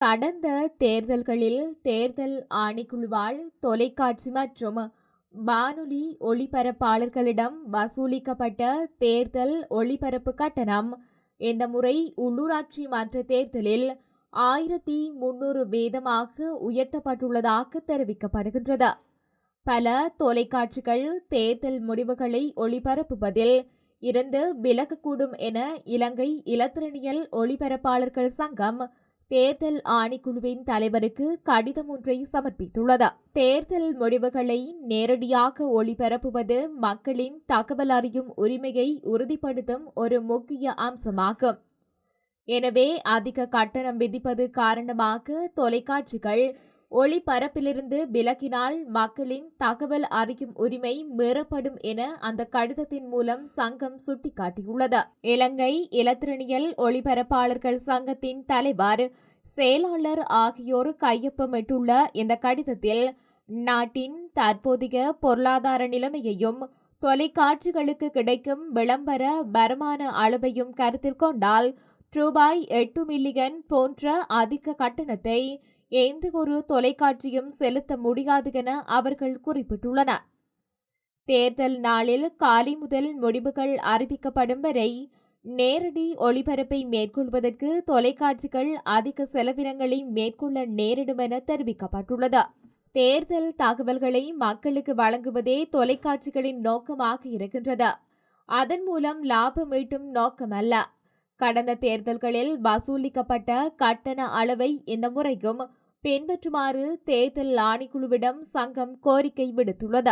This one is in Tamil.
கடந்த தேர்தல்களில் தேர்தல் ஆணைக்குழுவால் தொலைக்காட்சி மற்றும் வானொலி ஒளிபரப்பாளர்களிடம் வசூலிக்கப்பட்ட தேர்தல் ஒளிபரப்பு கட்டணம் இந்த முறை உள்ளூராட்சி மன்ற தேர்தலில் 1300 வீதமாக உயர்த்தப்பட்டுள்ளதாக தெரிவிக்கப்படுகின்றது. பல தொலைக்காட்சிகள் தேர்தல் முடிவுகளை ஒளிபரப்புவதில் இருந்து விலகக்கூடும் என இலங்கை இலத்திரனியல் ஒளிபரப்பாளர்கள் சங்கம் தேர்தல் ஆணைக்குழுவின் தலைவருக்கு கடிதம் ஒன்றை சமர்ப்பித்துள்ளது. தேர்தல் முடிவுகளை நேரடியாக ஒளிபரப்புவது மக்களின் தகவல் அறியும் உரிமையை உறுதிப்படுத்தும் ஒரு முக்கிய அம்சமாகும். எனவே அதிக கட்டணம் விதிப்பது காரணமாக தொலைக்காட்சிகள் ஒளிபரப்பிலிருந்து விலகினால் மக்களின் தகவல் அறியும் உரிமை மீறப்படும் என அந்த கடிதத்தின் மூலம் சங்கம் சுட்டிக்காட்டியுள்ளது. இலங்கை இலத்திரனியல் ஒளிபரப்பாளர்கள் சங்கத்தின் தலைவர், செயலாளர் ஆகியோர் கையொப்பமிட்டுள்ள இந்த கடிதத்தில் நாட்டின் தற்போதைய பொருளாதார நிலைமையையும் தொலைக்காட்சிகளுக்கு கிடைக்கும் விளம்பர வருமான அளவையும் கருத்தில் கொண்டால் ரூபாய் 8 மில்லியன் போன்ற அதிக கட்டணத்தை எந்த ஒரு தொலைக்காட்சியும் செலுத்த முடியாது என அவர்கள் குறிப்பிட்டுள்ளனர். தேர்தல் நாளில் காலை முதல் முடிவுகள் அறிவிக்கப்படும் வரை நேரடி ஒளிபரப்பை மேற்கொள்வதற்கு தொலைக்காட்சிகள் அதிக செலவினங்களை மேற்கொள்ள நேரிடும் என தெரிவிக்கப்பட்டுள்ளது. தேர்தல் தகவல்களை மக்களுக்கு வழங்குவதே தொலைக்காட்சிகளின் நோக்கமாக இருக்கின்றது. அதன் மூலம் லாபம் ஈட்டும் நோக்கமல்ல. கடந்த தேர்தல்களில் வசூலிக்கப்பட்ட கட்டண அளவை இந்த முறையும் பின்பற்றுமாறு தேர்தல் ஆணைக்குழுவிடம் சங்கம் கோரிக்கை விடுத்துள்ளது.